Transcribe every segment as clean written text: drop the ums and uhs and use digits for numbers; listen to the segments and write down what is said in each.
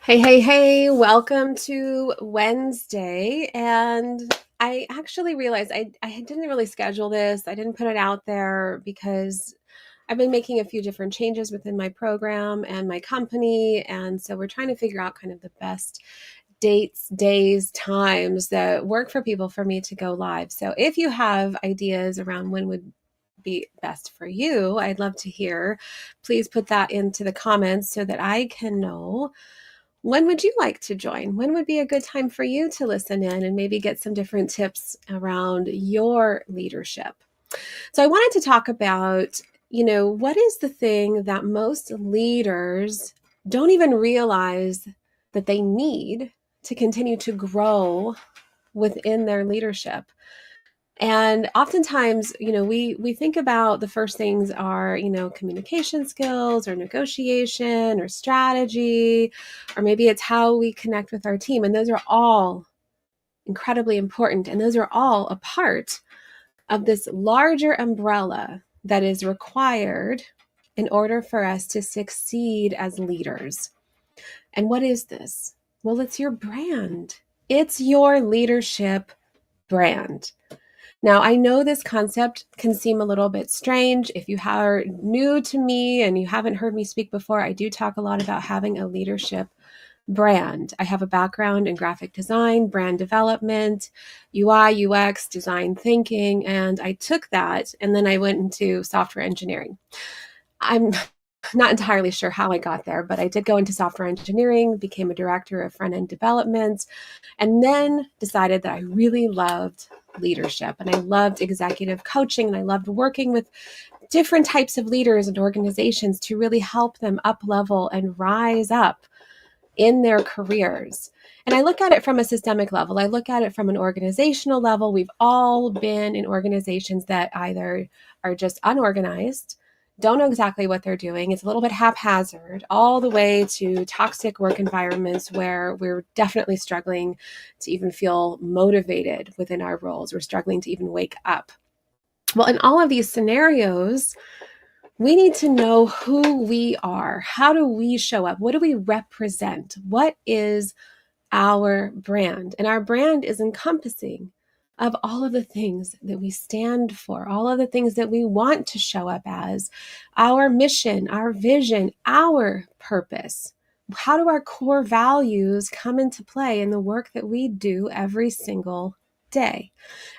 Hey, hey, hey, welcome to Wednesday. And I actually realized I didn't really schedule this. I didn't put it out there because I've been making a few different changes within my program and my company. And so we're trying to figure out kind of the best dates, days, times that work for people for me to go live. So if you have ideas around when would be best for you, I'd love to hear. Please put that into the comments so that I can know when would you like to join? When would be a good time for you to listen in and maybe get some different tips around your leadership? So, I wanted to talk about, what is the thing that most leaders don't even realize that they need to continue to grow within their leadership? And oftentimes, we think about the first things are, communication skills or negotiation or strategy, or maybe it's how we connect with our team. And those are all incredibly important. And those are all a part of this larger umbrella that is required in order for us to succeed as leaders. And what is this? Well, it's your brand. It's your leadership brand. Now, I know this concept can seem a little bit strange. If you are new to me and you haven't heard me speak before, I do talk a lot about having a leadership brand. I have a background in graphic design, brand development, UI, UX, design thinking, and I took that and then I went into software engineering. I'm not entirely sure how I got there, but I did go into software engineering, became a director of front end development, and then decided that I really loved leadership and I loved executive coaching and I loved working with different types of leaders and organizations to really help them up level and rise up in their careers. And I look at it from a systemic level. I look at it from an organizational level. We've all been in organizations that either are just unorganized, don't know exactly what they're doing. It's a little bit haphazard, all the way to toxic work environments where we're definitely struggling to even feel motivated within our roles. We're struggling to even wake up. Well, in all of these scenarios, we need to know who we are. How do we show up? What do we represent? What is our brand? And our brand is encompassing of all of the things that we stand for, all of the things that we want to show up as, our mission, our vision, our purpose. How do our core values come into play in the work that we do every single day?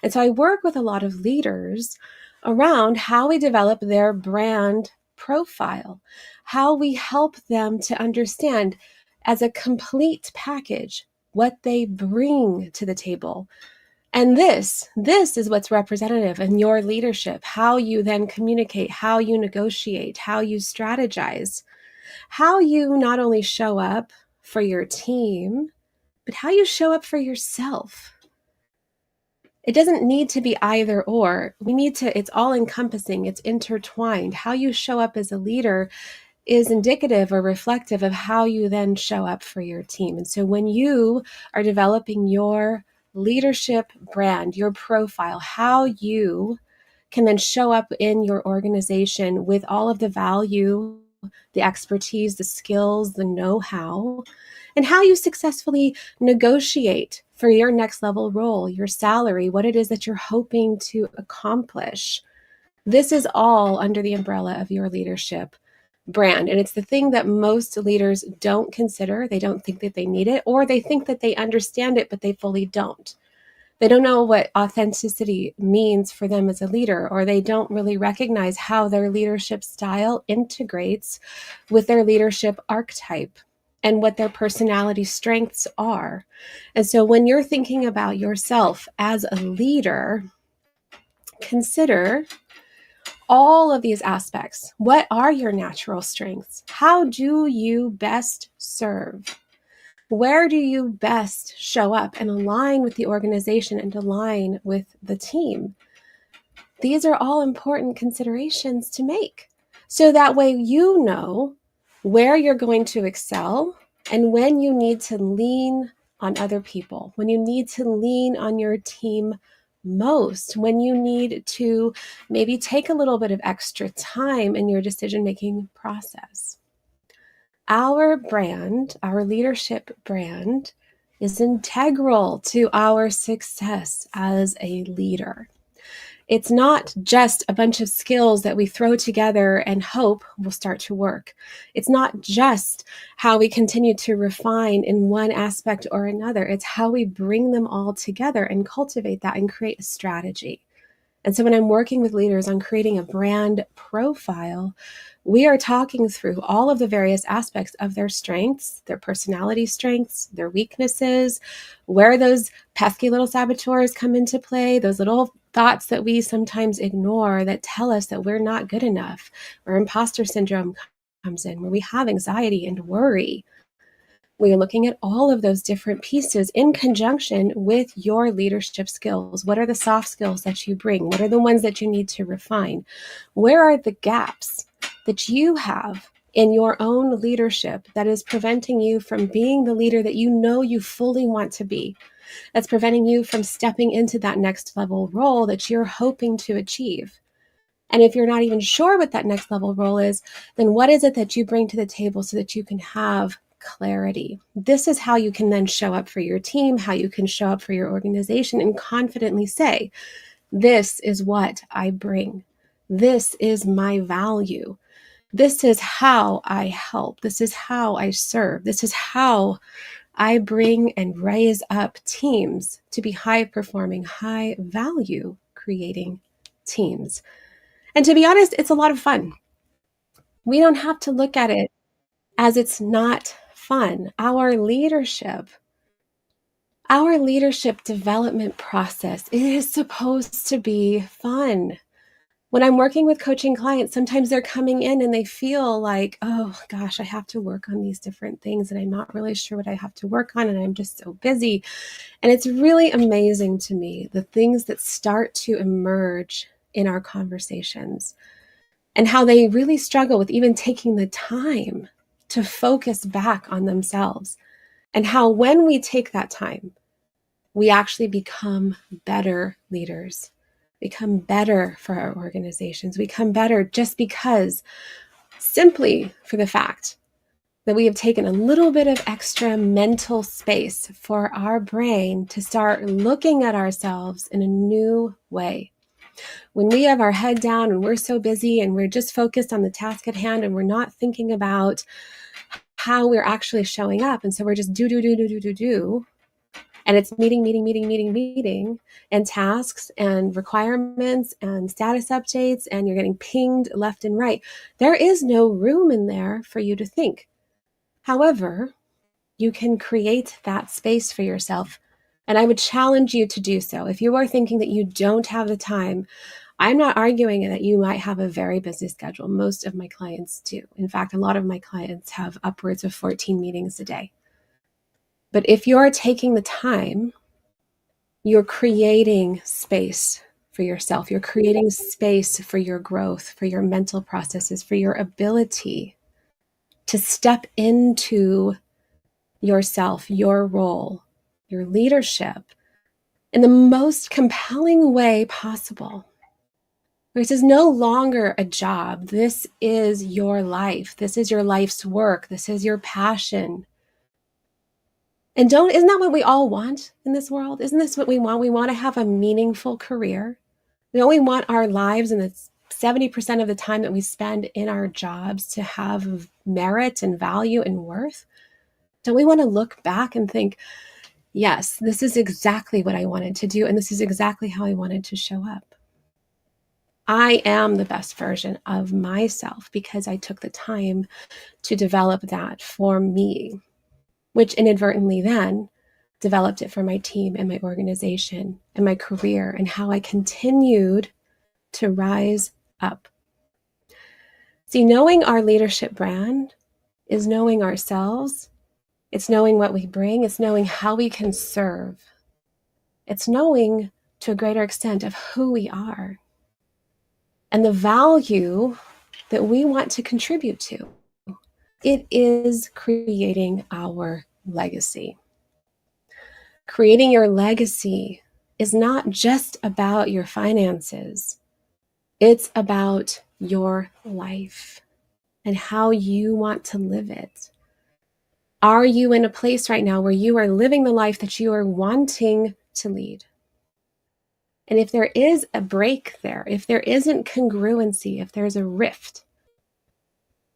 And so I work with a lot of leaders around how we develop their brand profile, how we help them to understand as a complete package what they bring to the table. And this is what's representative in your leadership, how you then communicate, how you negotiate, how you strategize, how you not only show up for your team, but how you show up for yourself. It doesn't need to be either or. It's all encompassing, it's intertwined. How you show up as a leader is indicative or reflective of how you then show up for your team. And so when you are developing your leadership brand, your profile, how you can then show up in your organization with all of the value, the expertise, the skills, the know-how, and how you successfully negotiate for your next level role, your salary, what it is that you're hoping to accomplish. This is all under the umbrella of your leadership brand. And it's the thing that most leaders don't consider. They don't think that they need it, or they think that they understand it, but they fully don't. They don't know what authenticity means for them as a leader, or they don't really recognize how their leadership style integrates with their leadership archetype and what their personality strengths are. And so when you're thinking about yourself as a leader, consider all of these aspects. What are your natural strengths? How do you best serve? Where do you best show up and align with the organization and align with the team? These are all important considerations to make. So that way you know where you're going to excel and when you need to lean on other people, when you need to lean on your team most, when you need to maybe take a little bit of extra time in your decision-making process. Our brand, our leadership brand, is integral to our success as a leader. It's not just a bunch of skills that we throw together and hope will start to work. It's not just how we continue to refine in one aspect or another. It's how we bring them all together and cultivate that and create a strategy. And so when I'm working with leaders on creating a brand profile, we are talking through all of the various aspects of their strengths, their personality strengths, their weaknesses, where those pesky little saboteurs come into play, those little thoughts that we sometimes ignore that tell us that we're not good enough, where imposter syndrome comes in, where we have anxiety and worry. We are looking at all of those different pieces in conjunction with your leadership skills. What are the soft skills that you bring? What are the ones that you need to refine? Where are the gaps that you have in your own leadership that is preventing you from being the leader that you know you fully want to be? That's preventing you from stepping into that next level role that you're hoping to achieve. And if you're not even sure what that next level role is, then what is it that you bring to the table so that you can have clarity? This is how you can then show up for your team, how you can show up for your organization and confidently say, this is what I bring. This is my value. This is how I help. This is how I serve. This is how I bring and raise up teams to be high performing, high value creating teams. And to be honest, it's a lot of fun. We don't have to look at it as it's not fun. Our leadership development process, it is supposed to be fun. When I'm working with coaching clients, sometimes they're coming in and they feel like, oh gosh, I have to work on these different things and I'm not really sure what I have to work on and I'm just so busy. And it's really amazing to me, the things that start to emerge in our conversations and how they really struggle with even taking the time to focus back on themselves. And how when we take that time, we actually become better leaders, become better for our organizations, become better just because, simply for the fact that we have taken a little bit of extra mental space for our brain to start looking at ourselves in a new way. When we have our head down and we're so busy and we're just focused on the task at hand and we're not thinking about how we're actually showing up. And so we're just do. And it's meeting, and tasks and requirements and status updates, and you're getting pinged left and right. There is no room in there for you to think. However, you can create that space for yourself. And I would challenge you to do so. If you are thinking that you don't have the time, I'm not arguing that you might have a very busy schedule. Most of my clients do. In fact, a lot of my clients have upwards of 14 meetings a day. But if you're taking the time, you're creating space for yourself. You're creating space for your growth, for your mental processes, for your ability to step into yourself, your role, your leadership in the most compelling way possible. This is no longer a job. This is your life. This is your life's work. This is your passion. And isn't that what we all want in this world? Isn't this what we want? We want to have a meaningful career. Don't we want our lives and the 70% of the time that we spend in our jobs to have merit and value and worth? Don't we want to look back and think, yes, this is exactly what I wanted to do, and this is exactly how I wanted to show up. I am the best version of myself because I took the time to develop that for me, which inadvertently then developed it for my team and my organization and my career and how I continued to rise up. See, knowing our leadership brand is knowing ourselves. It's knowing what we bring. It's knowing how we can serve. It's knowing to a greater extent of who we are and the value that we want to contribute to. It is creating our legacy. Creating your legacy is not just about your finances. It's about your life and how you want to live it. Are you in a place right now where you are living the life that you are wanting to lead? And if there is a break there, if there isn't congruency, if there's a rift,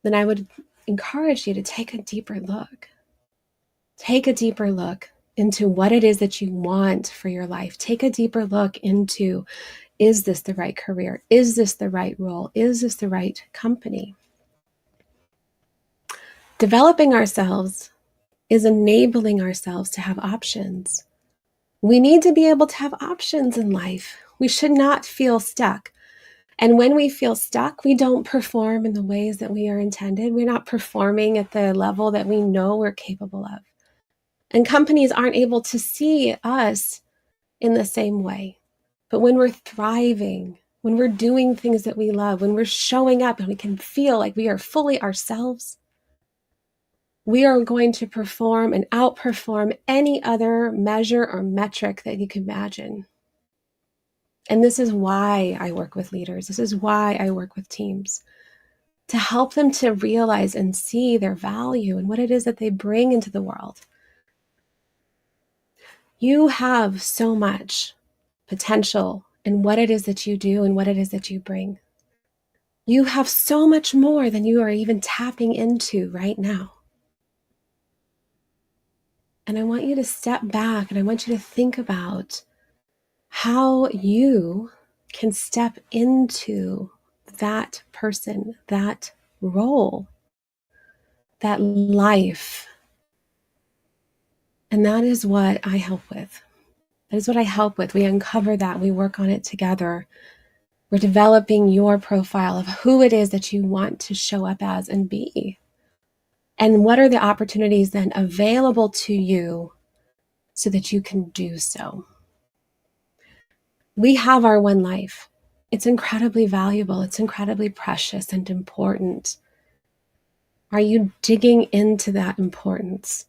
then I would encourage you to take a deeper look. Take a deeper look into what it is that you want for your life. Take a deeper look into, is this the right career? Is this the right role? Is this the right company? Developing ourselves is enabling ourselves to have options. We need to be able to have options in life. We should not feel stuck. And when we feel stuck, we don't perform in the ways that we are intended. We're not performing at the level that we know we're capable of. And companies aren't able to see us in the same way. But when we're thriving, when we're doing things that we love, when we're showing up and we can feel like we are fully ourselves, we are going to perform and outperform any other measure or metric that you can imagine. And this is why I work with leaders. This is why I work with teams, to help them to realize and see their value and what it is that they bring into the world. You have so much potential in what it is that you do and what it is that you bring. You have so much more than you are even tapping into right now. And I want you to step back and I want you to think about how you can step into that person, that role, that life. And that is what I help with. That is what I help with. We uncover that. We work on it together. We're developing your profile of who it is that you want to show up as and be. And what are the opportunities then available to you so that you can do so? We have our one life. It's incredibly valuable. It's incredibly precious and important. Are you digging into that importance?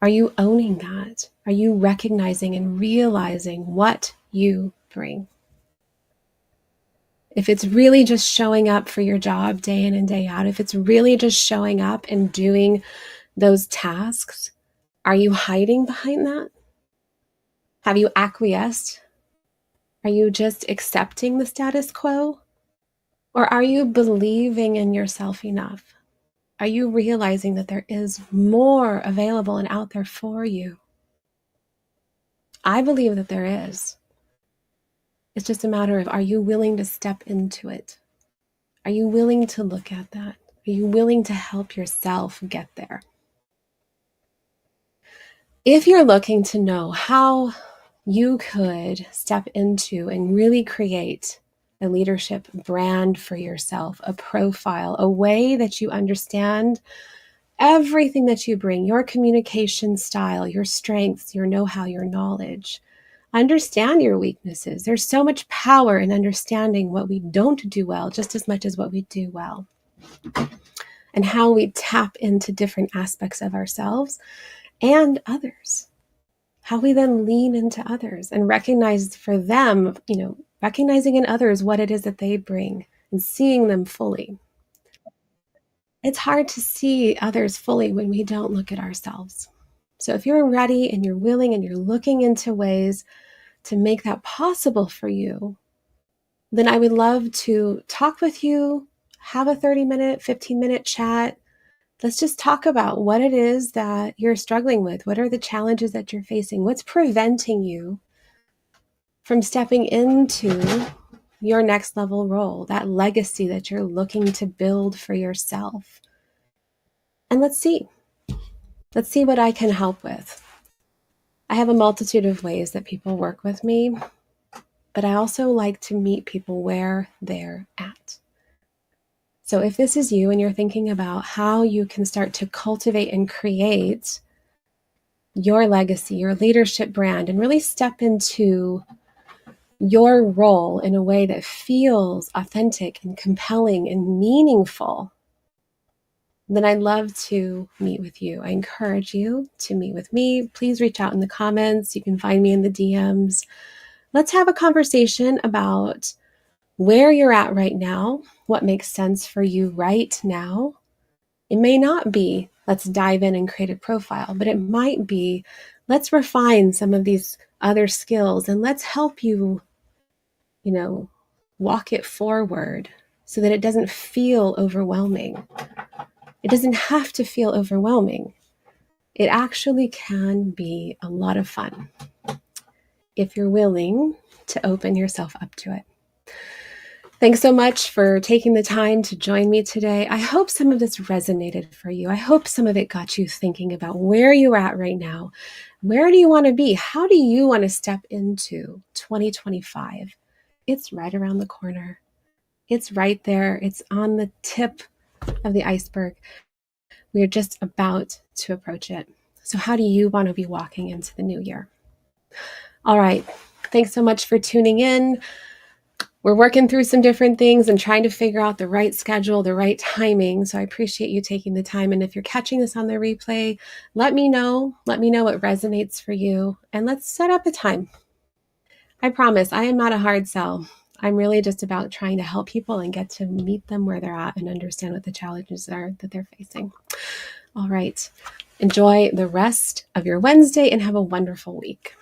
Are you owning that? Are you recognizing and realizing what you bring? If it's really just showing up for your job day in and day out, if it's really just showing up and doing those tasks, are you hiding behind that? Have you acquiesced? Are you just accepting the status quo? Or are you believing in yourself enough? Are you realizing that there is more available and out there for you? I believe that there is. It's just a matter of, are you willing to step into it? Are you willing to look at that? Are you willing to help yourself get there? If you're looking to know how you could step into and really create a leadership brand for yourself, a profile, a way that you understand everything that you bring, your communication style, your strengths, your know-how, your knowledge. Understand your weaknesses. There's so much power in understanding what we don't do well, just as much as what we do well. And how we tap into different aspects of ourselves and others. How we then lean into others and recognize for them, recognizing in others what it is that they bring and seeing them fully. It's hard to see others fully when we don't look at ourselves. So if you're ready and you're willing and you're looking into ways to make that possible for you, then I would love to talk with you, have a 30-minute, 15-minute chat. Let's just talk about what it is that you're struggling with. What are the challenges that you're facing? What's preventing you from stepping into your next level role, that legacy that you're looking to build for yourself? And let's see what I can help with. I have a multitude of ways that people work with me, but I also like to meet people where they're at. So if this is you and you're thinking about how you can start to cultivate and create your legacy, your leadership brand, and really step into your role in a way that feels authentic and compelling and meaningful, then I'd love to meet with you. I encourage you to meet with me. Please reach out in the comments. You can find me in the DMs. Let's have a conversation about where you're at right now, what makes sense for you right now. It may not be let's dive in and create a profile. But it might be, let's refine some of these other skills and let's help you, walk it forward so that it doesn't feel overwhelming. It doesn't have to feel overwhelming. It actually can be a lot of fun if you're willing to open yourself up to it. Thanks so much for taking the time to join me today. I hope some of this resonated for you. I hope some of it got you thinking about where you're at right now. Where do you want to be? How do you want to step into 2025? It's right around the corner. It's right there. It's on the tip of the iceberg. We are just about to approach it. So how do you want to be walking into the new year? All right. Thanks so much for tuning in. We're working through some different things and trying to figure out the right schedule, the right timing. So I appreciate you taking the time. And if you're catching this on the replay, let me know. Let me know what resonates for you. And let's set up a time. I promise I am not a hard sell. I'm really just about trying to help people and get to meet them where they're at and understand what the challenges are that they're facing. All right. Enjoy the rest of your Wednesday and have a wonderful week.